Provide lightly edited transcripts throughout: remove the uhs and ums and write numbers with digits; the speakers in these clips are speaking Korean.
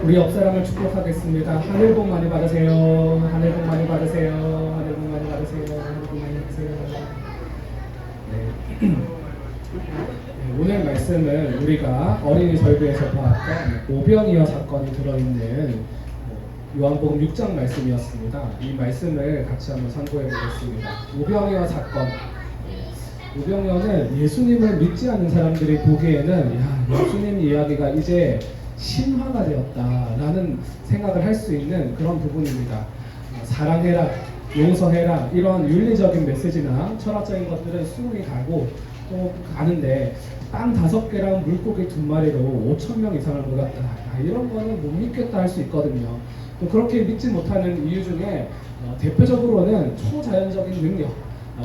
우리 옆 사람을 축복하겠습니다. 하늘 복 많이 받으세요. 하늘 복 많이 받으세요. 하늘 복 많이 받으세요. 하늘 복 많이 받으세요. 네. 네, 오늘 말씀은 우리가 어린이 설교에서 보았던 오병이어 사건이 들어있는 요한복음 6장 말씀이었습니다. 이 말씀을 같이 한번 참고해 보겠습니다. 오병이어 사건. 오병이어는 예수님을 믿지 않는 사람들이 보기에는 예수님 이야기가 이제 신화가 되었다라는 생각을 할 수 있는 그런 부분입니다. 사랑해라, 용서해라 이런 윤리적인 메시지나 철학적인 것들은 수긍이 가고 또 가는데 빵 5개랑 물고기 2마리로 5,000명 이상을 먹였다. 이런 거는 못 믿겠다 할 수 있거든요. 또 그렇게 믿지 못하는 이유 중에 대표적으로는 초자연적인 능력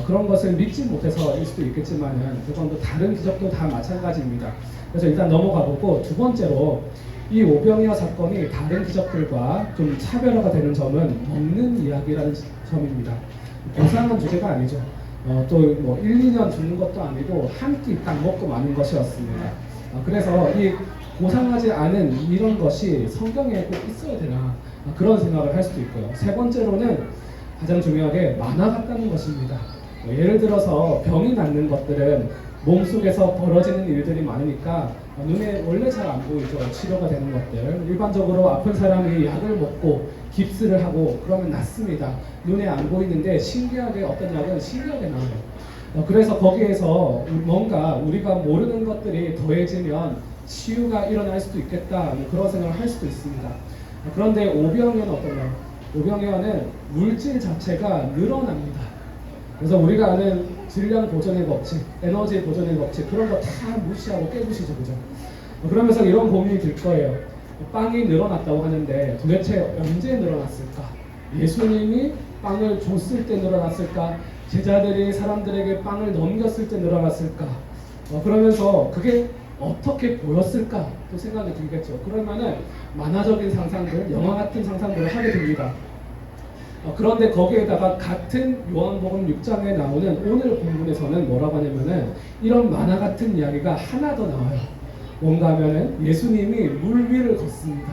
그런 것을 믿지 못해서일 수도 있겠지만은 그건 또 다른 기적도 다 마찬가지입니다. 그래서 일단 넘어가 보고 두 번째로 이 오병이어 사건이 다른 기적들과 좀 차별화가 되는 점은 먹는 이야기라는 점입니다. 고상한 주제가 아니죠. 또 뭐 1, 2년 죽는 것도 아니고 한 끼 딱 먹고 마는 것이었습니다. 그래서 이 고상하지 않은 이런 것이 성경에 꼭 있어야 되나 그런 생각을 할 수도 있고요. 세 번째로는 가장 중요하게 만화 같다는 것입니다. 예를 들어서 병이 낫는 것들은 몸속에서 벌어지는 일들이 많으니까 눈에 원래 잘 안 보이죠. 치료가 되는 것들. 일반적으로 아픈 사람이 약을 먹고 깁스를 하고 그러면 낫습니다. 눈에 안 보이는데 신기하게 어떤 약은 신기하게 나와요. 그래서 거기에서 뭔가 우리가 모르는 것들이 더해지면 치유가 일어날 수도 있겠다 그런 생각을 할 수도 있습니다. 그런데 오병이어는 어떤가요? 오병이어는 물질 자체가 늘어납니다. 그래서 우리가 아는 질량 보존의 법칙, 에너지 보존의 법칙 그런 거 다 무시하고 깨부시죠, 그죠? 그러면서 이런 고민이 들 거예요. 빵이 늘어났다고 하는데 도대체 언제 늘어났을까? 예수님이 빵을 줬을 때 늘어났을까? 제자들이 사람들에게 빵을 넘겼을 때 늘어났을까? 그러면서 그게 어떻게 보였을까? 또 생각이 들겠죠. 그러면은 만화적인 상상들, 영화 같은 상상들을 하게 됩니다. 그런데 거기에다가 같은 요한복음 6장에 나오는 오늘 본문에서는 뭐라고 하냐면은 이런 만화 같은 이야기가 하나 더 나와요. 뭔가 하면은 예수님이 물 위를 걷습니다.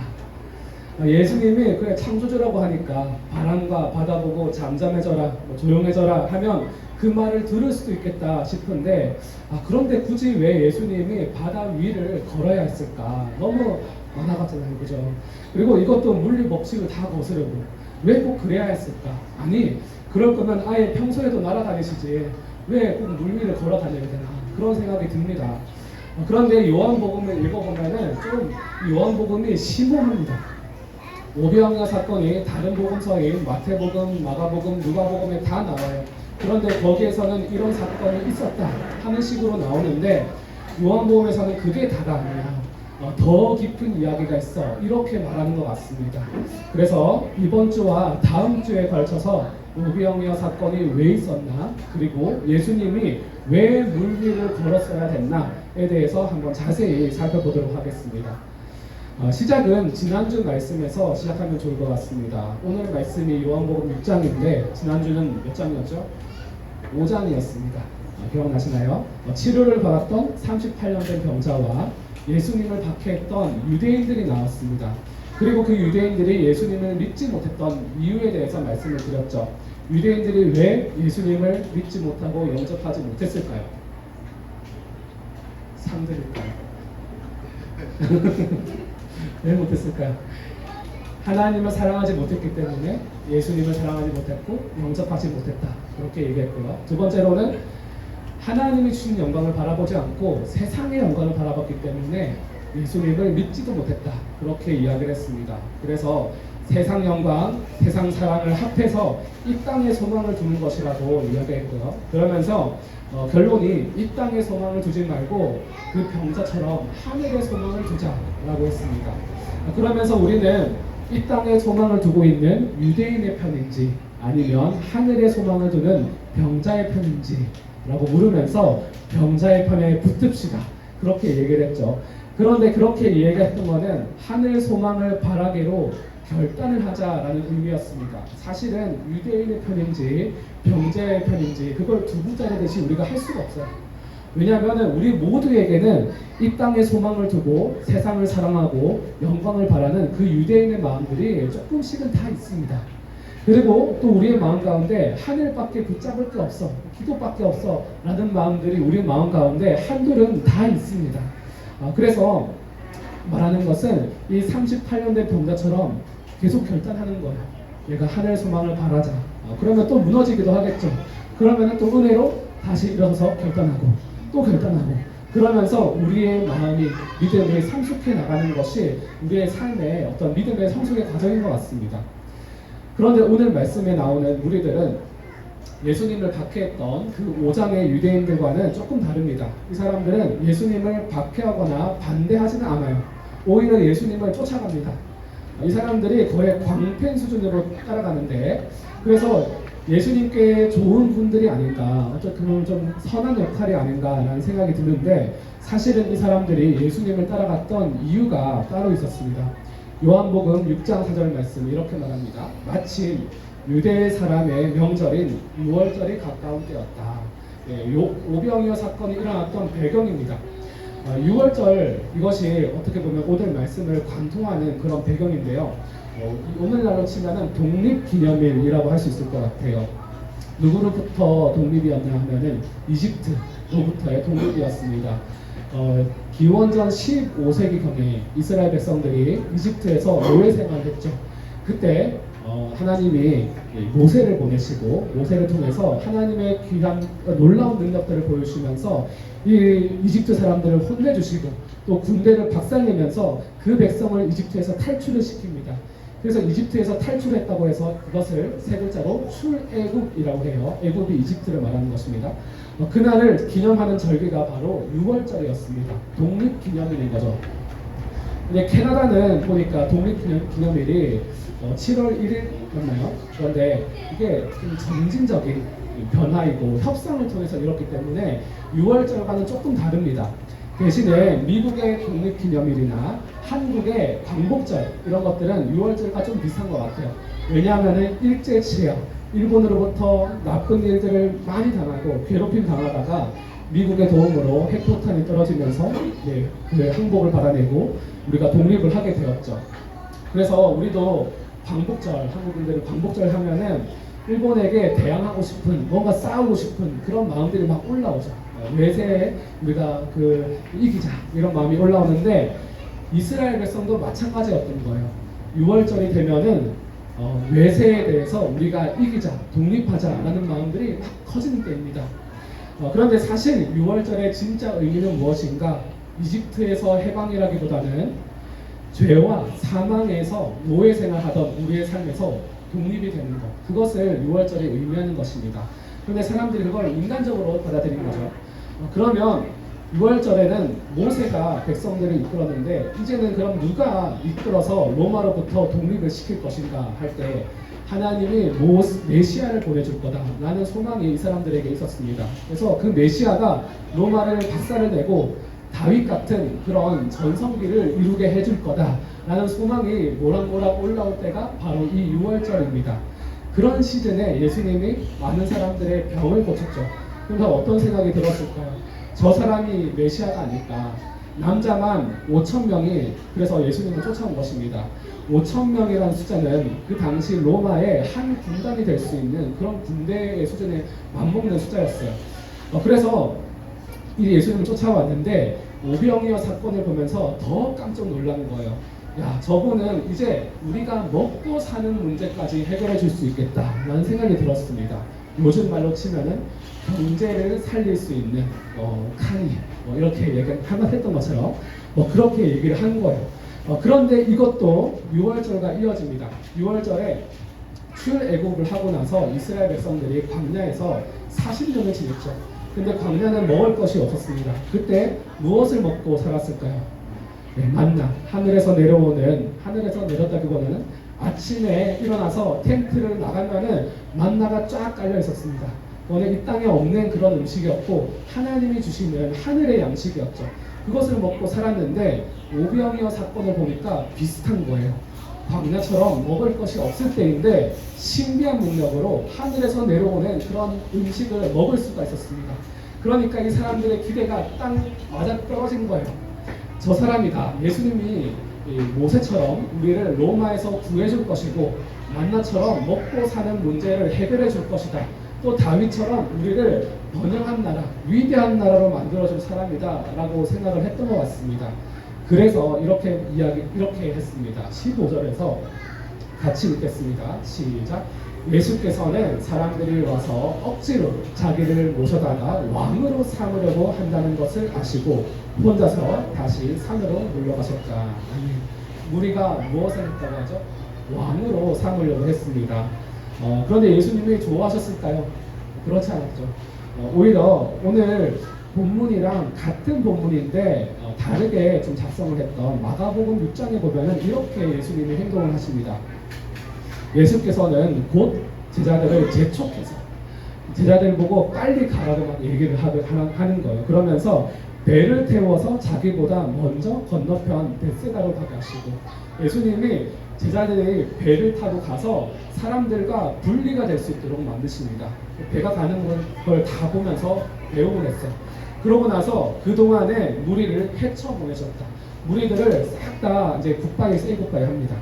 예수님이 그냥 창조주라고 하니까 바람과 바다 보고 잠잠해져라, 조용해져라 하면 그 말을 들을 수도 있겠다 싶은데 그런데 굳이 왜 예수님이 바다 위를 걸어야 했을까? 너무 만화 같잖아요, 그죠? 그리고 이것도 물리 법칙을 다 거스르고 왜 꼭 그래야 했을까? 아니 그럴 거면 아예 평소에도 날아다니시지 왜 꼭 물 위를 걸어 다녀야 되나 그런 생각이 듭니다. 그런데 요한복음을 읽어보면은 좀 요한복음이 심오합니다. 오병이어 사건이 다른 복음서인 마태복음, 마가복음, 누가복음에 다 나와요. 그런데 거기에서는 이런 사건이 있었다 하는 식으로 나오는데 요한복음에서는 그게 다가 아니야. 더 깊은 이야기가 있어 이렇게 말하는 것 같습니다. 그래서 이번 주와 다음 주에 걸쳐서 오병이어 사건이 왜 있었나 그리고 예수님이 왜 물 위를 걸었어야 됐나에 대해서 한번 자세히 살펴보도록 하겠습니다. 시작은 지난주 말씀에서 시작하면 좋을 것 같습니다. 오늘 말씀이 요한복음 6장인데 지난주는 몇 장이었죠? 5장이었습니다. 기억나시나요? 치료를 받았던 38년 된 병자와 예수님을 박해했던 유대인들이 나왔습니다. 그리고 그 유대인들이 예수님을 믿지 못했던 이유에 대해서 말씀을 드렸죠. 유대인들이 왜 예수님을 믿지 못하고 영접하지 못했을까요? 상들일까요? 왜 못했을까요? 하나님을 사랑하지 못했기 때문에 예수님을 사랑하지 못했고 영접하지 못했다 그렇게 얘기했고요. 두 번째로는 하나님이 주신 영광을 바라보지 않고 세상의 영광을 바라봤기 때문에 예수님을 믿지도 못했다 그렇게 이야기를 했습니다. 그래서 세상 영광, 세상 사랑을 합해서 이 땅에 소망을 두는 것이라고 이야기했고요. 그러면서 결론이 이 땅에 소망을 두지 말고 그 병자처럼 하늘의 소망을 두자라고 했습니다. 그러면서 우리는 이 땅에 소망을 두고 있는 유대인의 편인지 아니면 하늘의 소망을 두는 병자의 편인지 라고 물으면서 병자의 편에 붙읍시다 그렇게 얘기를 했죠. 그런데 그렇게 얘기했던 것은 하늘 소망을 바라기로 결단을 하자라는 의미였습니다. 사실은 유대인의 편인지 병자의 편인지 그걸 두 분짜리 듯이 우리가 할 수가 없어요. 왜냐하면 우리 모두에게는 이 땅에 소망을 두고 세상을 사랑하고 영광을 바라는 그 유대인의 마음들이 조금씩은 다 있습니다. 그리고 또 우리의 마음 가운데 하늘밖에 붙잡을 게 없어, 기도밖에 없어 라는 마음들이 우리 마음 가운데 한둘은 다 있습니다. 그래서 말하는 것은 이 38년 된 병자처럼 계속 결단하는 거예요. 얘가 하늘 소망을 바라자. 그러면 또 무너지기도 하겠죠. 그러면 또 은혜로 다시 일어서서 결단하고 또 결단하고, 그러면서 우리의 마음이 믿음이 성숙해 나가는 것이 우리의 삶의 어떤 믿음의 성숙의 과정인 것 같습니다. 그런데 오늘 말씀에 나오는 우리들은 예수님을 박해했던 그 5장의 유대인들과는 조금 다릅니다. 이 사람들은 예수님을 박해하거나 반대하지는 않아요. 오히려 예수님을 쫓아갑니다. 이 사람들이 거의 광팬 수준으로 따라가는데, 그래서 예수님께 좋은 분들이 아닌가, 어떻게 보면 좀 선한 역할이 아닌가라는 생각이 드는데, 사실은 이 사람들이 예수님을 따라갔던 이유가 따로 있었습니다. 요한복음 6장 4절 말씀 이렇게 말합니다. 마침 유대 사람의 명절인 6월절이 가까운 때였다. 오병이어 사건이 일어났던 배경입니다. 6월절, 이것이 어떻게 보면 오늘 말씀을 관통하는 그런 배경인데요. 오늘날로 치면은 독립기념일이라고 할 수 있을 것 같아요. 누구로부터 독립이었냐 하면은 이집트로부터의 독립이었습니다. 기원전 15세기경에 이스라엘 백성들이 이집트에서 노예 생활을 했죠. 그때 하나님이 모세를 보내시고, 모세를 통해서 하나님의 귀한 놀라운 능력들을 보여주시면서 이 이집트 사람들을 혼내주시고 또 군대를 박살내면서 그 백성을 이집트에서 탈출을 시킵니다. 그래서 이집트에서 탈출했다고 해서 그것을 세 글자로 출애굽이라고 해요. 애굽이 이집트를 말하는 것입니다. 그날을 기념하는 절기가 바로 6월절이었습니다. 독립기념일인 거죠. 근데 캐나다는 보니까 독립기념일이 7월 1일이었나요? 그런데 이게 좀 점진적인 변화이고 협상을 통해서 이렇기 때문에 6월절과는 조금 다릅니다. 대신에 미국의 독립기념일이나 한국의 광복절, 이런 것들은 6월절과 좀 비슷한 것 같아요. 왜냐하면 일제치하, 일본으로부터 나쁜 일들을 많이 당하고 괴롭힘 당하다가 미국의 도움으로 핵폭탄이 떨어지면서 그 항복을 받아내고 우리가 독립을 하게 되었죠. 그래서 우리도 광복절, 한국인들은 광복절 하면은 일본에게 대항하고 싶은, 뭔가 싸우고 싶은 그런 마음들이 막 올라오죠. 외세에 우리가 이기자, 이런 마음이 올라오는데, 이스라엘 백성도 마찬가지였던 거예요. 6월절이 되면은 외세에 대해서 우리가 이기자, 독립하자라는 마음들이 막 커지는 때입니다. 그런데 사실 6월절의 진짜 의미는 무엇인가? 이집트에서 해방이라기보다는 죄와 사망에서 노예 생활하던 우리의 삶에서 독립이 되는 것, 그것을 6월절이 의미하는 것입니다. 그런데 사람들이 그걸 인간적으로 받아들인 거죠. 그러면 6월절에는 모세가 백성들을 이끌었는데, 이제는 그럼 누가 이끌어서 로마로부터 독립을 시킬 것인가 할 때 하나님이 메시아를 보내줄 거다라는 소망이 이 사람들에게 있었습니다. 그래서 그 메시아가 로마를 박살을 내고 다윗 같은 그런 전성기를 이루게 해줄 거다라는 소망이 모락모락 올라올 때가 바로 이 6월절입니다. 그런 시즌에 예수님이 많은 사람들의 병을 고쳤죠. 그래서 어떤 생각이 들었을까요? 저 사람이 메시아가 아닐까. 남자만 5,000명이 그래서 예수님을 쫓아온 것입니다. 5,000명이라는 숫자는 그 당시 로마의 한 군단이 될 수 있는 그런 군대의 수준에 맞먹는 숫자였어요. 그래서 이 예수님을 쫓아왔는데 오병이어 사건을 보면서 더 깜짝 놀란 거예요. 야, 저분은 이제 우리가 먹고 사는 문제까지 해결해 줄 수 있겠다라는 생각이 들었습니다. 요즘 말로 치면은 경제를 살릴 수 있는 칸이 이렇게 한번 했던 것처럼 그렇게 얘기를 한 거예요. 그런데 이것도 6월절과 이어집니다. 6월절에 출애굽을 하고 나서 이스라엘 백성들이 광야에서 40년을 지냈죠. 근데 광야는 먹을 것이 없었습니다. 그때 무엇을 먹고 살았을까요? 만나, 하늘에서 내렸다기보다는 아침에 일어나서 텐트를 나가면은 만나가 쫙 깔려 있었습니다. 너네 이 땅에 없는 그런 음식이었고 하나님이 주시는 하늘의 양식이었죠. 그것을 먹고 살았는데 오병이어 사건을 보니까 비슷한 거예요. 광야처럼 먹을 것이 없을 때인데 신비한 능력으로 하늘에서 내려오는 그런 음식을 먹을 수가 있었습니다. 그러니까 이 사람들의 기대가 딱 맞아 떨어진 거예요. 저 사람이다. 예수님이 이 모세처럼 우리를 로마에서 구해줄 것이고 만나처럼 먹고 사는 문제를 해결해 줄 것이다. 또 다윗처럼 우리를 번영한 나라, 위대한 나라로 만들어줄 사람이다 라고 생각을 했던 것 같습니다. 그래서 이렇게 했습니다. 15절에서 같이 읽겠습니다. 시작. 예수께서는 사람들이 와서 억지로 자기를 모셔다가 왕으로 삼으려고 한다는 것을 아시고 혼자서 다시 산으로 물러가셨다. 무리가 무엇을 했다고 하죠? 왕으로 삼으려고 했습니다. 그런데 예수님이 좋아하셨을까요? 그렇지 않았죠. 오히려 오늘 본문이랑 같은 본문인데 다르게 좀 작성을 했던 마가복음 6장에 보면은 이렇게 예수님이 행동을 하십니다. 예수께서는 곧 제자들을 재촉해서 제자들 보고 빨리 가라고 막 얘기를 하는 거예요. 그러면서 배를 태워서 자기보다 먼저 건너편 벳세다로 가시고 예수님이 제자들이 배를 타고 가서 사람들과 분리가 될 수 있도록 만드십니다. 배가 가는 걸 다 보면서 배웅을 했어요. 그러고 나서 그동안에 무리를 헤쳐보내셨다. 무리들을 싹 다 이제 굿바이 세이 굿바이 합니다.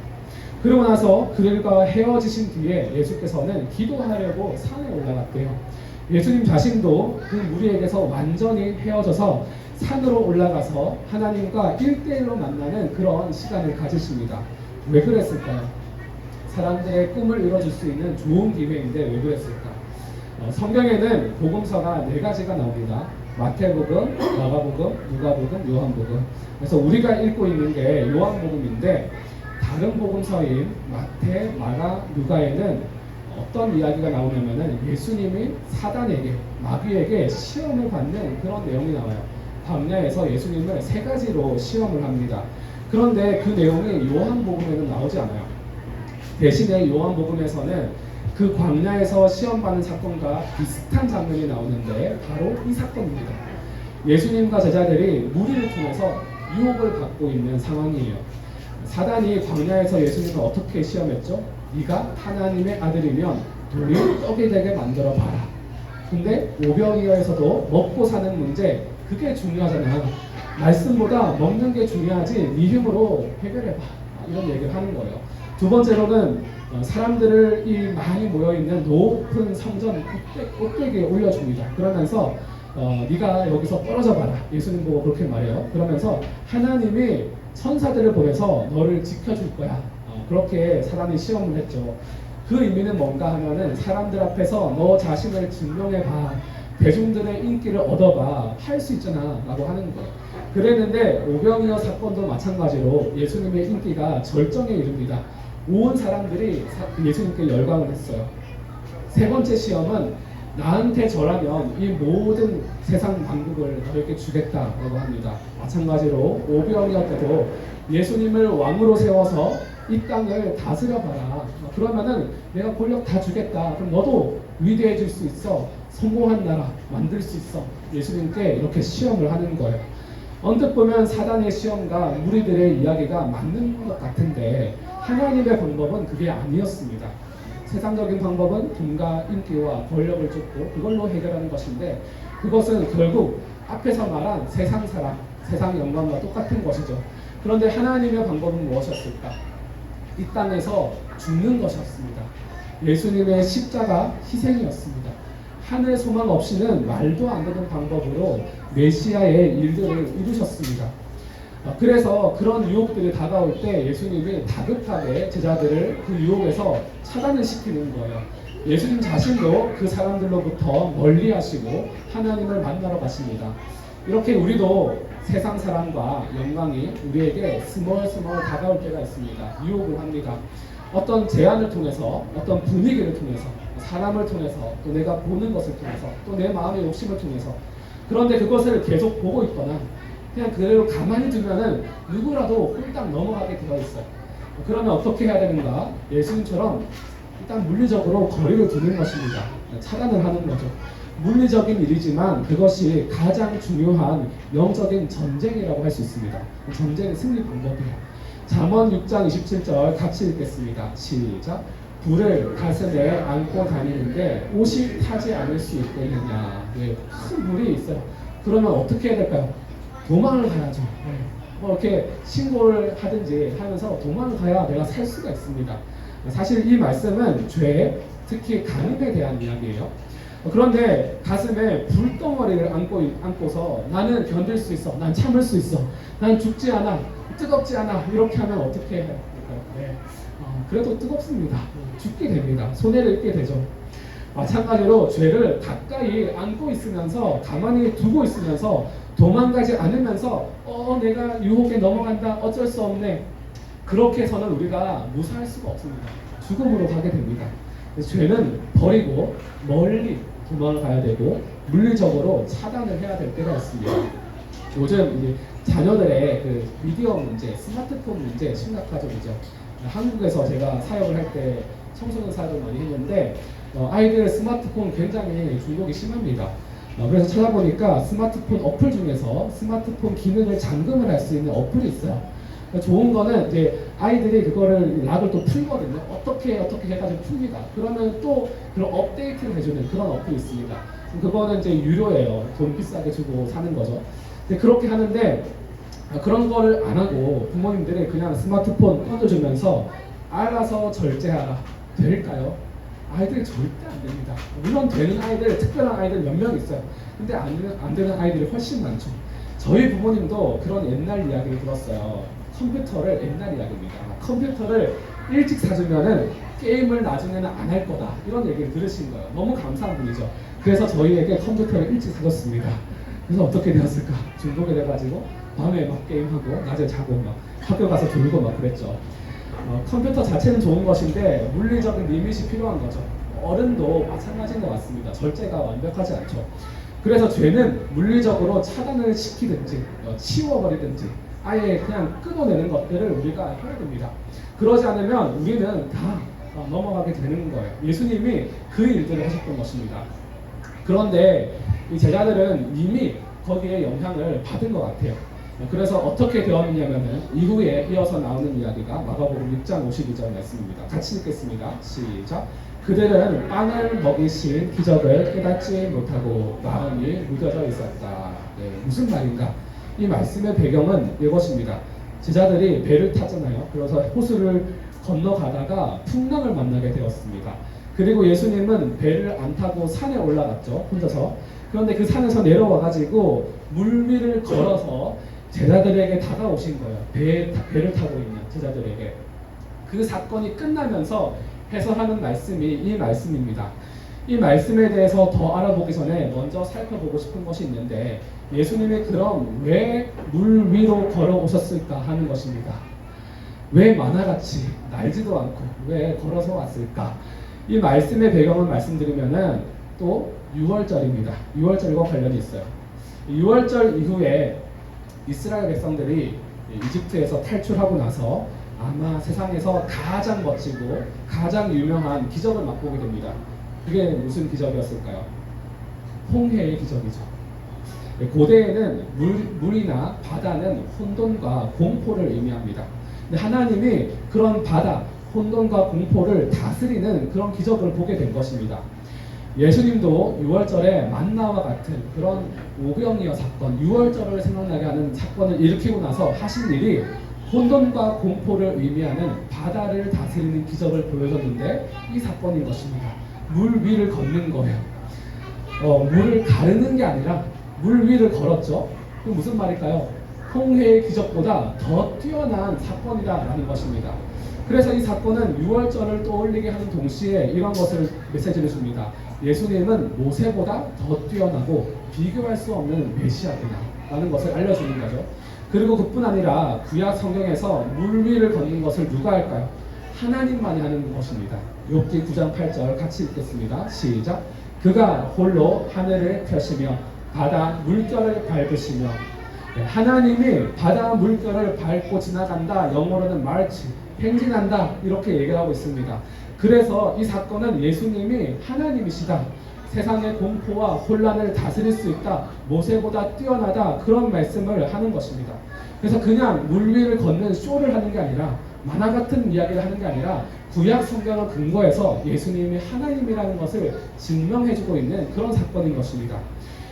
그러고 나서 그들과 헤어지신 뒤에 예수께서는 기도하려고 산에 올라갔대요. 예수님 자신도 그 무리에게서 완전히 헤어져서 산으로 올라가서 하나님과 1대1로 만나는 그런 시간을 가지십니다. 왜 그랬을까요? 사람들의 꿈을 이뤄줄 수 있는 좋은 기회인데 왜 그랬을까? 성경에는 복음서가 4가지가 나옵니다. 마태복음, 마가복음, 누가복음, 요한복음. 그래서 우리가 읽고 있는 게 요한복음인데 다른 복음서인 마태, 마가, 누가에는 어떤 이야기가 나오냐면은 예수님이 사단에게, 마귀에게 시험을 받는 그런 내용이 나와요. 광야에서 예수님을 3가지로 시험을 합니다. 그런데 그 내용이 요한복음에는 나오지 않아요. 대신에 요한복음에서는 그 광야에서 시험받는 사건과 비슷한 장면이 나오는데 바로 이 사건입니다. 예수님과 제자들이 무리를 통해서 유혹을 받고 있는 상황이에요. 사단이 광야에서 예수님을 어떻게 시험했죠? 네가 하나님의 아들이면 돌을 떡이 되게 만들어 봐라. 근데 오병이어에서도 먹고 사는 문제, 그게 중요하잖아요. 말씀보다 먹는 게 중요하지 네 힘으로 해결해봐. 이런 얘기를 하는 거예요. 두 번째로는 사람들을 이 많이 모여있는 높은 성전 꼭대기에 올려줍니다. 그러면서 네가 여기서 떨어져 봐라. 예수님 보고 그렇게 말해요. 그러면서 하나님이 천사들을 보내서 너를 지켜줄 거야. 그렇게 사람이 시험을 했죠. 그 의미는 뭔가 하면은 사람들 앞에서 너 자신을 증명해봐. 대중들의 인기를 얻어봐. 할 수 있잖아 라고 하는 거예요. 그랬는데 오병이어 사건도 마찬가지로 예수님의 인기가 절정에 이릅니다. 온 사람들이 예수님께 열광을 했어요. 3번째 시험은 나한테 절하면 이 모든 세상 만국을 너에게 주겠다라고 합니다. 마찬가지로 오병이어 때도 예수님을 왕으로 세워서 이 땅을 다스려봐라. 그러면은 내가 권력 다 주겠다. 그럼 너도 위대해질 수 있어. 성공한 나라 만들 수 있어. 예수님께 이렇게 시험을 하는 거예요. 언뜻 보면 사단의 시험과 무리들의 이야기가 맞는 것 같은데 하나님의 방법은 그게 아니었습니다. 세상적인 방법은 돈과 인기와 권력을 쫓고 그걸로 해결하는 것인데 그것은 결국 앞에서 말한 세상 사랑, 세상 영광과 똑같은 것이죠. 그런데 하나님의 방법은 무엇이었을까? 이 땅에서 죽는 것이었습니다. 예수님의 십자가 희생이었습니다. 하늘 소망 없이는 말도 안 되는 방법으로 메시아의 일들을 이루셨습니다. 그래서 그런 유혹들이 다가올 때 예수님이 다급하게 제자들을 그 유혹에서 차단을 시키는 거예요. 예수님 자신도 그 사람들로부터 멀리 하시고 하나님을 만나러 가십니다. 이렇게 우리도 세상 사랑과 영광이 우리에게 스멀스멀 다가올 때가 있습니다. 유혹을 합니다. 어떤 제안을 통해서, 어떤 분위기를 통해서, 사람을 통해서, 또 내가 보는 것을 통해서, 또 내 마음의 욕심을 통해서. 그런데 그것을 계속 보고 있거나 그냥 그대로 가만히 두면은 누구라도 홀딱 넘어가게 되어 있어요. 그러면 어떻게 해야 되는가? 예수님처럼 일단 물리적으로 거리를 두는 것입니다. 차단을 하는 거죠. 물리적인 일이지만 그것이 가장 중요한 영적인 전쟁이라고 할 수 있습니다. 전쟁의 승리 방법이에요. 잠언 6장 27절 같이 읽겠습니다. 시작. 불을 가슴에 안고 다니는데 옷이 타지 않을 수 있겠느냐. 네, 큰 물이 있어요. 그러면 어떻게 해야 될까요? 도망을 가야죠. 네. 뭐 이렇게 신고를 하든지 하면서 도망을 가야 내가 살 수가 있습니다. 사실 이 말씀은 죄, 특히 간음에 대한 이야기예요. 그런데 가슴에 불덩어리를 안고서 나는 견딜 수 있어, 난 참을 수 있어, 난 죽지 않아, 뜨겁지 않아, 이렇게 하면 어떻게 해요? 네. 그래도 뜨겁습니다. 죽게 됩니다. 손해를 입게 되죠. 마찬가지로 죄를 가까이 안고 있으면서 가만히 두고 있으면서 도망가지 않으면서 내가 유혹에 넘어간다, 어쩔 수 없네, 그렇게 해서는 우리가 무사할 수가 없습니다. 죽음으로 가게 됩니다. 죄는 버리고 멀리 도망을 가야 되고 물리적으로 차단을 해야 될 때가 있습니다. 요즘 이제 자녀들의 그 미디어 문제, 스마트폰 문제 심각하죠, 그죠? 한국에서 제가 사역을 할 때 청소년 사역을 많이 했는데 아이들 스마트폰 굉장히 중독이 심합니다. 그래서 찾아보니까 스마트폰 어플 중에서 스마트폰 기능을 잠금을 할 수 있는 어플이 있어요. 좋은 거는 이제 아이들이 그거를 락을 또 풀거든요. 어떻게 해가지고 풉니다. 그러면 또 그런 업데이트를 해주는 그런 어플이 있습니다. 그거는 이제 유료예요. 돈 비싸게 주고 사는 거죠. 근데 그렇게 하는데 그런 거를 안 하고 부모님들이 그냥 스마트폰 꺼내주면서 알아서 절제하라. 될까요? 아이들이 절대 안 됩니다. 물론 되는 아이들, 특별한 아이들 몇 명 있어요. 근데 안 되는 아이들이 훨씬 많죠. 저희 부모님도 그런 옛날 이야기를 들었어요. 컴퓨터를, 옛날 이야기입니다. 컴퓨터를 일찍 사주면은 게임을 나중에는 안 할 거다, 이런 얘기를 들으신 거예요. 너무 감사한 분이죠. 그래서 저희에게 컴퓨터를 일찍 사줬습니다. 그래서 어떻게 되었을까? 중독이 돼가지고 밤에 막 게임하고 낮에 자고 막 학교 가서 졸고 막 그랬죠. 컴퓨터 자체는 좋은 것인데 물리적인 리밋이 필요한 거죠. 어른도 마찬가지인 것 같습니다. 절제가 완벽하지 않죠. 그래서 죄는 물리적으로 차단을 시키든지 치워버리든지 아예 그냥 끊어내는 것들을 우리가 해야 됩니다. 그러지 않으면 우리는 다 넘어가게 되는 거예요. 예수님이 그 일들을 하셨던 것입니다. 그런데 이 제자들은 이미 거기에 영향을 받은 것 같아요. 그래서 어떻게 되었느냐면은 이후에 이어서 나오는 이야기가 마가복음 6장 52절 말씀입니다. 같이 읽겠습니다. 시작. 그들은 빵을 먹이신 기적을 깨닫지 못하고 마음이 무뎌져 있었다. 네, 무슨 말인가? 이 말씀의 배경은 이것입니다. 제자들이 배를 타잖아요. 그래서 호수를 건너가다가 풍랑을 만나게 되었습니다. 그리고 예수님은 배를 안 타고 산에 올라갔죠, 혼자서. 그런데 그 산에서 내려와가지고 물 위를 걸어서 제자들에게 다가오신 거예요. 배를 타고 있는 제자들에게. 그 사건이 끝나면서 해설하는 말씀이 이 말씀입니다. 이 말씀에 대해서 더 알아보기 전에 먼저 살펴보고 싶은 것이 있는데, 예수님이 그럼 왜 물 위로 걸어오셨을까 하는 것입니다. 왜 만화같이 날지도 않고 왜 걸어서 왔을까? 이 말씀의 배경을 말씀드리면은 또 6월절입니다. 6월절과 관련이 있어요. 6월절 이후에 이스라엘 백성들이 이집트에서 탈출하고 나서 아마 세상에서 가장 멋지고 가장 유명한 기적을 맛보게 됩니다. 그게 무슨 기적이었을까요? 홍해의 기적이죠. 고대에는 물이나 바다는 혼돈과 공포를 의미합니다. 근데 하나님이 그런 바다, 혼돈과 공포를 다스리는 그런 기적을 보게 된 것입니다. 예수님도 6월절에 만나와 같은 그런 오병이어 사건, 6월절을 생각나게 하는 사건을 일으키고 나서 하신 일이 혼돈과 공포를 의미하는 바다를 다스리는 기적을 보여줬는데 이 사건인 것입니다. 물 위를 걷는 거예요. 물을 가르는 게 아니라 물 위를 걸었죠. 그 무슨 말일까요? 홍해의 기적보다 더 뛰어난 사건이다라는 것입니다. 그래서 이 사건은 6월절을 떠올리게 하는 동시에 이런 것을 메시지를 줍니다. 예수님은 모세보다 더 뛰어나고 비교할 수 없는 메시아구나라는 것을 알려주는 거죠. 그리고 그뿐 아니라 구약 성경에서 물 위를 걷는 것을 누가 할까요? 하나님만이 하는 것입니다. 욥기 9장 8절 같이 읽겠습니다. 시작. 그가 홀로 하늘을 펴시며 바다 물결을 밟으시며. 하나님이 바다 물결을 밟고 지나간다, 영어로는 march, 행진한다, 이렇게 얘기를 하고 있습니다. 그래서 이 사건은 예수님이 하나님이시다, 세상의 공포와 혼란을 다스릴 수 있다, 모세보다 뛰어나다, 그런 말씀을 하는 것입니다. 그래서 그냥 물 위를 걷는 쇼를 하는 게 아니라 만화 같은 이야기를 하는 게 아니라 구약 성경을 근거해서 예수님이 하나님이라는 것을 증명해주고 있는 그런 사건인 것입니다.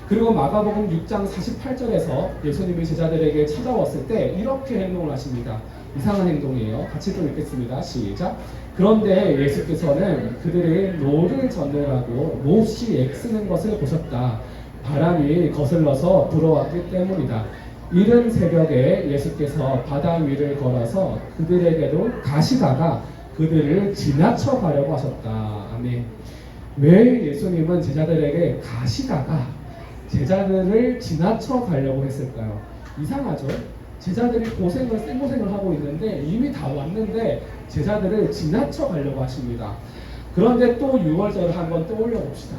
그리고 마가복음 6장 48절에서 예수님이 제자들에게 찾아왔을 때 이렇게 행동을 하십니다. 이상한 행동이에요. 같이 또 읽겠습니다. 시작. 그런데 예수께서는 그들이 노를 젓느라고 몹시 애쓰는 것을 보셨다. 바람이 거슬러서 불어왔기 때문이다. 이른 새벽에 예수께서 바다 위를 걸어서 그들에게도 가시다가 그들을 지나쳐 가려고 하셨다. 아멘. 왜 예수님은 제자들에게 가시다가 제자들을 지나쳐 가려고 했을까요? 이상하죠? 제자들이 생고생을 하고 있는데 이미 다 왔는데 제자들을 지나쳐 가려고 하십니다. 그런데 또 6월절을 한번 떠올려 봅시다.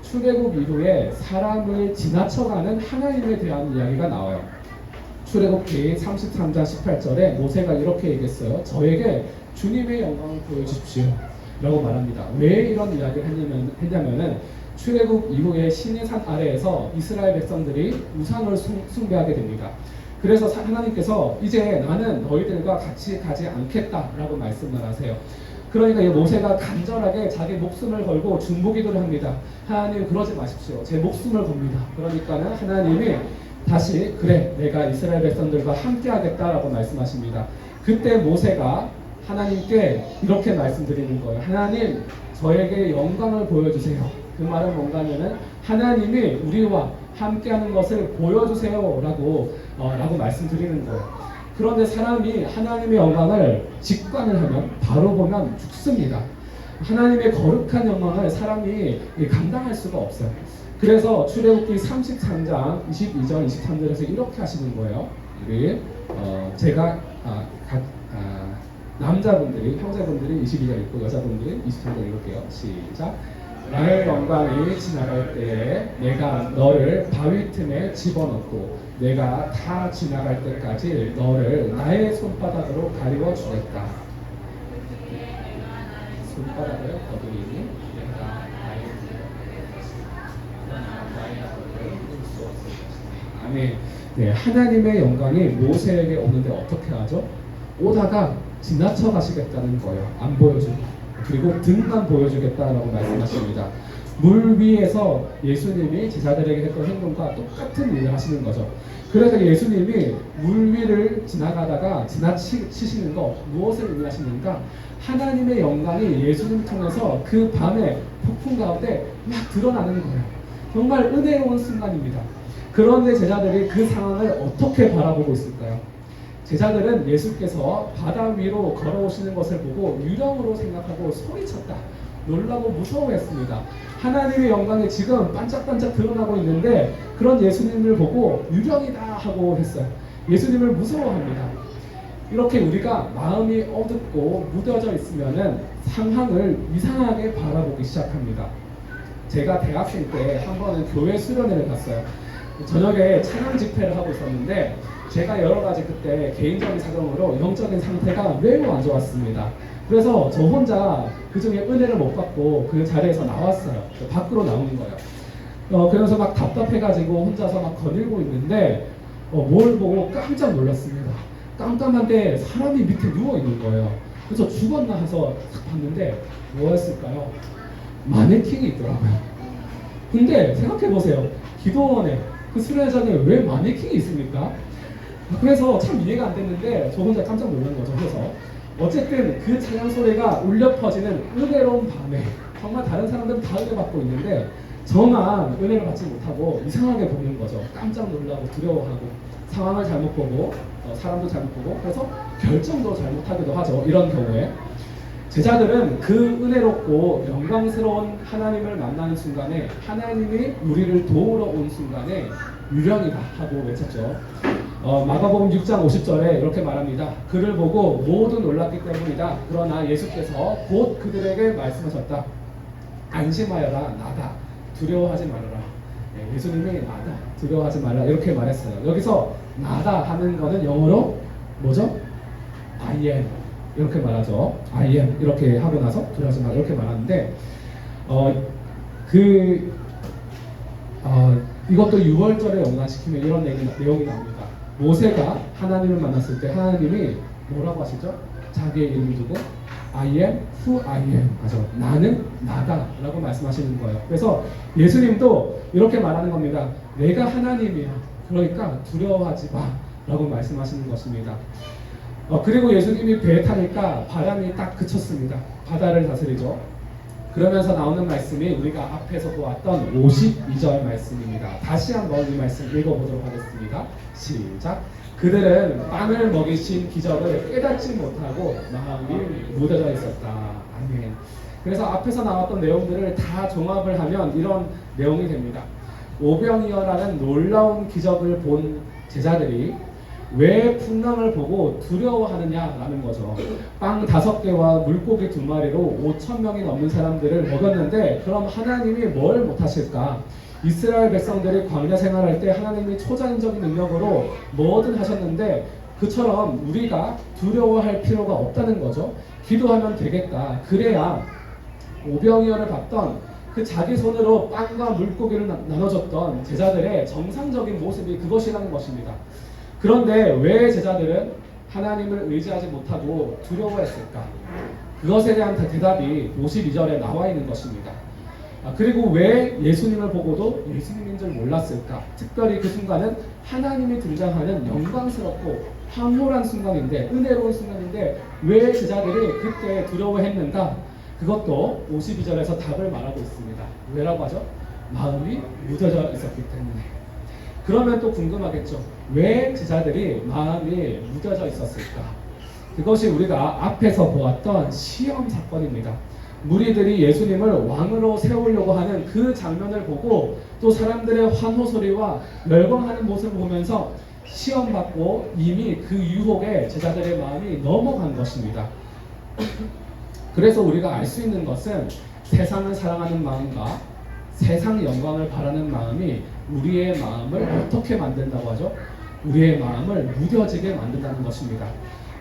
출애굽 이후에 사람을 지나쳐가는 하나님에 대한 이야기가 나와요. 출애굽기 33장 18절에 모세가 이렇게 얘기했어요. 저에게 주님의 영광을 보여주십시오 라고 말합니다. 왜 이런 이야기를 했냐면은 출애굽 이후에 시내산 아래에서 이스라엘 백성들이 우상을 숭배하게 됩니다. 그래서 하나님께서 이제 나는 너희들과 같이 가지 않겠다라고 말씀을 하세요. 그러니까 이 모세가 간절하게 자기 목숨을 걸고 중보기도를 합니다. 하나님 그러지 마십시오. 제 목숨을 겁니다. 그러니까는 하나님이 다시 그래 내가 이스라엘 백성들과 함께 하겠다라고 말씀하십니다. 그때 모세가 하나님께 이렇게 말씀드리는 거예요. 하나님 저에게 영광을 보여주세요. 그 말은 뭔가 하면은 하나님이 우리와 함께하는 것을 보여주세요 라고 말씀드리는 거예요. 그런데 사람이 하나님의 영광을 직관을 하면 바로 보면 죽습니다. 하나님의 거룩한 영광을 사람이 감당할 수가 없어요. 그래서 출애굽기 33장 22절 23절에서 이렇게 하시는 거예요. 우리 남자분들이 형제분들이 22절 읽고 여자분들이 23절 읽을게요. 시작. 나의 영광이 지나갈 때에 내가 너를 바위 틈에 집어넣고 내가 다 지나갈 때까지 너를 나의 손바닥으로 가리워 주겠다. 손바닥을 거두리니 내가 나의 수 없을 것이다. 아멘. 네, 하나님의 영광이 모세에게 오는데 어떻게 하죠? 오다가 지나쳐 가시겠다는 거예요. 안 보여주고. 그리고 등만 보여주겠다라고 말씀하십니다. 물 위에서 예수님이 제자들에게 했던 행동과 똑같은 일을 하시는 거죠. 그래서 예수님이 물 위를 지나가다가 지나치시는 거 무엇을 의미하시는가? 하나님의 영광이 예수님 통해서 그 밤에 폭풍 가운데 막 드러나는 거예요. 정말 은혜로운 순간입니다. 그런데 제자들이 그 상황을 어떻게 바라보고 있을까요? 제자들은 예수께서 바다 위로 걸어오시는 것을 보고 유령으로 생각하고 소리쳤다. 놀라고 무서워했습니다. 하나님의 영광이 지금 반짝반짝 드러나고 있는데 그런 예수님을 보고 유령이다 하고 했어요. 예수님을 무서워합니다. 이렇게 우리가 마음이 어둡고 무뎌져 있으면은 상황을 이상하게 바라보기 시작합니다. 제가 대학생 때 한 번은 교회 수련회를 갔어요. 저녁에 찬양 집회를 하고 있었는데 제가 여러 가지 그때 개인적인 사정으로 영적인 상태가 매우 안 좋았습니다. 그래서 저 혼자 그 중에 은혜를 못 받고 그 자리에서 나왔어요. 밖으로 나오는 거예요. 그래서 막 답답해가지고 혼자서 막 거닐고 있는데 뭘 보고 깜짝 놀랐습니다. 깜깜한데 사람이 밑에 누워 있는 거예요. 그래서 죽었나 해서 딱 봤는데 뭐였을까요? 마네킹이 있더라고요. 근데 생각해보세요. 기도원에 그 수련회장에 왜 마네킹이 있습니까? 그래서 참 이해가 안 됐는데 저 혼자 깜짝 놀란 거죠. 그래서 어쨌든 그 찬양 소리가 울려 퍼지는 은혜로운 밤에 정말 다른 사람들은 다 은혜 받고 있는데 저만 은혜를 받지 못하고 이상하게 보는 거죠. 깜짝 놀라고 두려워하고 상황을 잘못 보고 사람도 잘못 보고 그래서 결정도 잘못하기도 하죠. 이런 경우에 제자들은 그 은혜롭고 영광스러운 하나님을 만나는 순간에 하나님이 우리를 도우러 온 순간에 유령이다 하고 외쳤죠. 마가복음 6장 50절에 이렇게 말합니다. 그를 보고 모두 놀랐기 때문이다. 그러나 예수께서 곧 그들에게 말씀하셨다. 안심하여라. 나다. 두려워하지 말아라. 네, 예수님이 나다. 두려워하지 말라. 이렇게 말했어요. 여기서 나다 하는 거는 영어로 뭐죠? I am. 이렇게 말하죠. I am. 이렇게 하고 나서 두려워하지 말라. 이렇게 말하는데 이것도 6월절에 연관시키면 이런 내용이 나옵니다. 모세가 하나님을 만났을 때 하나님이 뭐라고 하시죠? 자기의 이름을 두고 I am who I am. 맞아. 나는 나다 라고 말씀하시는 거예요. 그래서 예수님도 이렇게 말하는 겁니다. 내가 하나님이야. 그러니까 두려워하지 마 라고 말씀하시는 것입니다. 그리고 예수님이 배에 타니까 바람이 딱 그쳤습니다. 바다를 다스리죠. 그러면서 나오는 말씀이 우리가 앞에서 보았던 52절 말씀입니다. 다시 한번 이 말씀 읽어보도록 하겠습니다. 시작. 그들은 빵을 먹이신 기적을 깨닫지 못하고 마음이 무뎌져 있었다. 아멘. 그래서 앞에서 나왔던 내용들을 다 종합을 하면 이런 내용이 됩니다. 오병이어라는 놀라운 기적을 본 제자들이 왜 풍랑을 보고 두려워하느냐라는 거죠. 빵 5개와 물고기 2마리로 5,000명이 넘는 사람들을 먹였는데 그럼 하나님이 뭘 못하실까? 이스라엘 백성들이 광야 생활할 때 하나님이 초자연적인 능력으로 뭐든 하셨는데 그처럼 우리가 두려워할 필요가 없다는 거죠. 기도하면 되겠다. 그래야 오병이어를 봤던 그 자기 손으로 빵과 물고기를 나눠줬던 제자들의 정상적인 모습이 그것이라는 것입니다. 그런데 왜 제자들은 하나님을 의지하지 못하고 두려워했을까? 그것에 대한 대답이 52절에 나와 있는 것입니다. 그리고 왜 예수님을 보고도 예수님인 줄 몰랐을까? 특별히 그 순간은 하나님이 등장하는 영광스럽고 황홀한 순간인데, 은혜로운 순간인데 왜 제자들이 그때 두려워했는가? 그것도 52절에서 답을 말하고 있습니다. 왜라고 하죠? 마음이 무뎌져 있었기 때문에. 그러면 또 궁금하겠죠. 왜 제자들이 마음이 무뎌져 있었을까? 그것이 우리가 앞에서 보았던 시험 사건입니다. 무리들이 예수님을 왕으로 세우려고 하는 그 장면을 보고 또 사람들의 환호 소리와 열광하는 모습을 보면서 시험받고 이미 그 유혹에 제자들의 마음이 넘어간 것입니다. 그래서 우리가 알 수 있는 것은 세상을 사랑하는 마음과 세상의 영광을 바라는 마음이 우리의 마음을 어떻게 만든다고 하죠? 우리의 마음을 무뎌지게 만든다는 것입니다.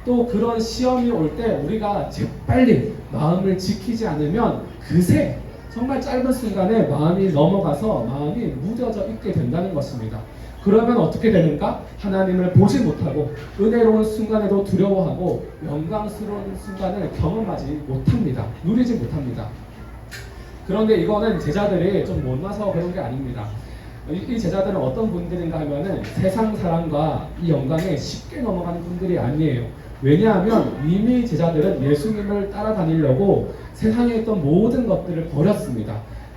또 그런 시험이 올 때 우리가 재빨리 마음을 지키지 않으면 그새 정말 짧은 순간에 마음이 넘어가서 마음이 무뎌져 있게 된다는 것입니다. 그러면 어떻게 되는가? 하나님을 보지 못하고 은혜로운 순간에도 두려워하고 영광스러운 순간을 경험하지 못합니다. 누리지 못합니다. 그런데 이거는 제자들이 좀 못나서 그런 게 아닙니다. 이 제자들은 어떤 분들인가 하면은 세상 사랑과 이 영광에 쉽게 넘어가는 분들이 아니에요. 왜냐하면 이미 제자들은 예수님을 따라다니려고 세상에 있던 모든 것들을 버렸습니다.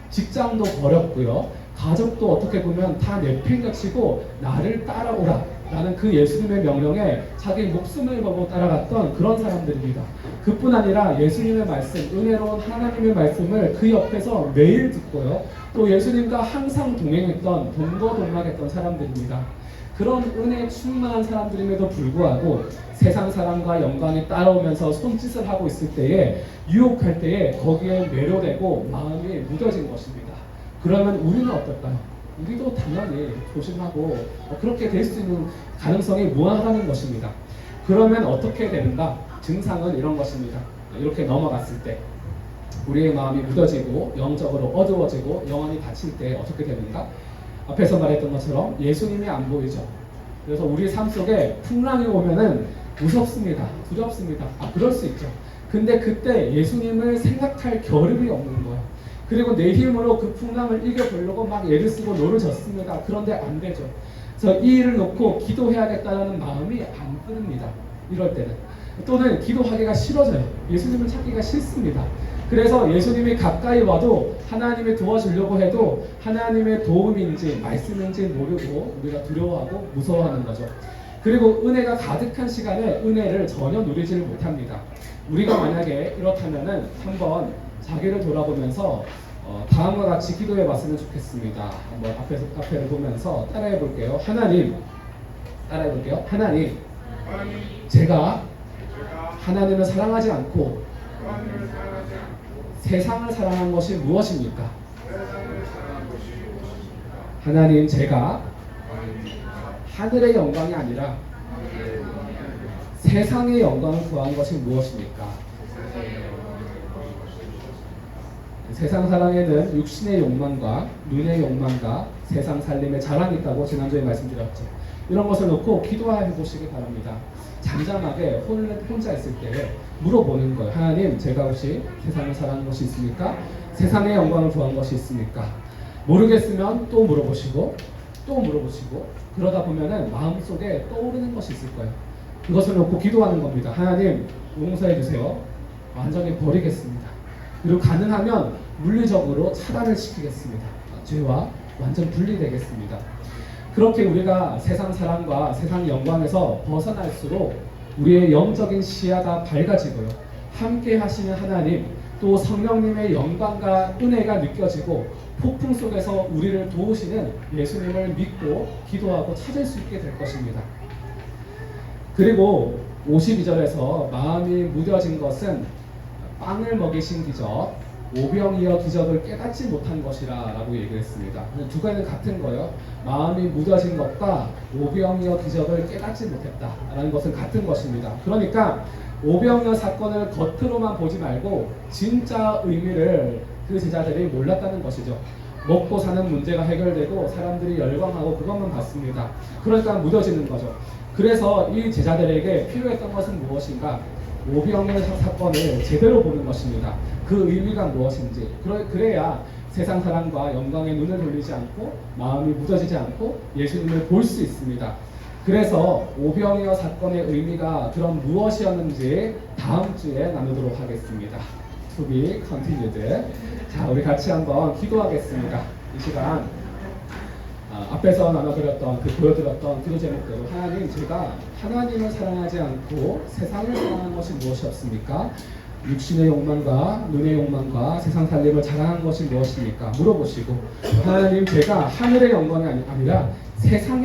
직장도 버렸고요. 가족도 어떻게 보면 다 내팽개치고 나를 따라오라 라는 그 예수님의 명령에 자기 목숨을 걸고 따라갔던 그런 사람들입니다. 그뿐 아니라 예수님의 말씀, 은혜로운 하나님의 말씀을 그 옆에서 매일 듣고요. 또 예수님과 항상 동행했던, 동거동락했던 사람들입니다. 그런 은혜 충만한 사람들임에도 불구하고 세상 사랑과 영광이 따라오면서 손짓을 하고 있을 때에, 유혹할 때에 거기에 매료되고 마음이 무뎌진 것입니다. 그러면 우리는 어떨까요? 우리도 당연히 조심하고 그렇게 될 수 있는 가능성이 무한하다는 것입니다. 그러면 어떻게 되는가? 증상은 이런 것입니다. 이렇게 넘어갔을 때 우리의 마음이 무뎌지고 영적으로 어두워지고 영혼이 닫힐 때 어떻게 되는가? 앞에서 말했던 것처럼 예수님이 안 보이죠. 그래서 우리 삶 속에 풍랑이 오면은 무섭습니다. 두렵습니다. 그럴 수 있죠. 근데 그때 예수님을 생각할 겨를이 없는 거예요. 그리고 내 힘으로 그 풍랑을 이겨보려고 막 애를 쓰고 노를 졌습니다. 그런데 안 되죠. 그래서 이 일을 놓고 기도해야겠다는 마음이 안 듭니다. 이럴 때는. 또는 기도하기가 싫어져요. 예수님을 찾기가 싫습니다. 그래서 예수님이 가까이 와도 하나님이 도와주려고 해도 하나님의 도움인지 말씀인지 모르고 우리가 두려워하고 무서워하는 거죠. 그리고 은혜가 가득한 시간에 은혜를 전혀 누리지를 못합니다. 우리가 만약에 이렇다면은 한번 자기를 돌아보면서 다음과 같이 기도해 봤으면 좋겠습니다. 한번 앞에를 보면서 따라해 볼게요. 하나님, 따라해 볼게요. 하나님, 제가 하나님을 사랑하지 않고 세상을 사랑한 것이 무엇입니까? 하나님, 제가 하늘의 영광이 아니라 세상의 영광을 구한 것이 무엇입니까? 세상 사랑에는 육신의 욕망과 눈의 욕망과 세상 살림의 자랑이 있다고 지난주에 말씀드렸죠. 이런 것을 놓고 기도해 보시기 바랍니다. 잠잠하게 혼자 있을 때 물어보는 거예요. 하나님, 제가 혹시 세상을 사랑한 것이 있습니까? 세상의 영광을 구한 것이 있습니까? 모르겠으면 또 물어보시고 또 물어보시고, 그러다 보면은 마음속에 떠오르는 것이 있을 거예요. 그것을 놓고 기도하는 겁니다. 하나님, 용서해 주세요. 완전히 버리겠습니다. 그리고 가능하면 물리적으로 차단을 시키겠습니다. 죄와 완전 분리되겠습니다. 그렇게 우리가 세상 사랑과 세상 영광에서 벗어날수록 우리의 영적인 시야가 밝아지고요. 함께 하시는 하나님, 또 성령님의 영광과 은혜가 느껴지고 폭풍 속에서 우리를 도우시는 예수님을 믿고 기도하고 찾을 수 있게 될 것입니다. 그리고 52절에서 마음이 무뎌진 것은 빵을 먹이신 기적, 오병이어 기적을 깨닫지 못한 것이라 라고 얘기를 했습니다. 두 가지는 같은 거예요. 마음이 무뎌진 것과 오병이어 기적을 깨닫지 못했다 라는 것은 같은 것입니다. 그러니까 오병이어 사건을 겉으로만 보지 말고 진짜 의미를 그 제자들이 몰랐다는 것이죠. 먹고 사는 문제가 해결되고 사람들이 열광하고 그것만 봤습니다. 그러니까 무뎌지는 거죠. 그래서 이 제자들에게 필요했던 것은 무엇인가? 오병이어 사건을 제대로 보는 것입니다. 그 의미가 무엇인지. 그래야 세상 사랑과 영광에 눈을 돌리지 않고 마음이 무뎌지지 않고 예수님을 볼 수 있습니다. 그래서 오병이어 사건의 의미가 그럼 무엇이었는지 다음 주에 나누도록 하겠습니다. To be continued. 자, 우리 같이 한번 기도하겠습니다. 이 시간 앞에서 나눠드렸던 보여드렸던 기도 제목대로 하나님, 제가 하나님을 사랑하지 않고 세상을 사랑한 것이 무엇이 없습니까? 육신의 욕망과 눈의 욕망과 세상 살림을 자랑한 것이 무엇입니까? 물어보시고, 하나님, 제가 하늘의 영광이 아니라 세상의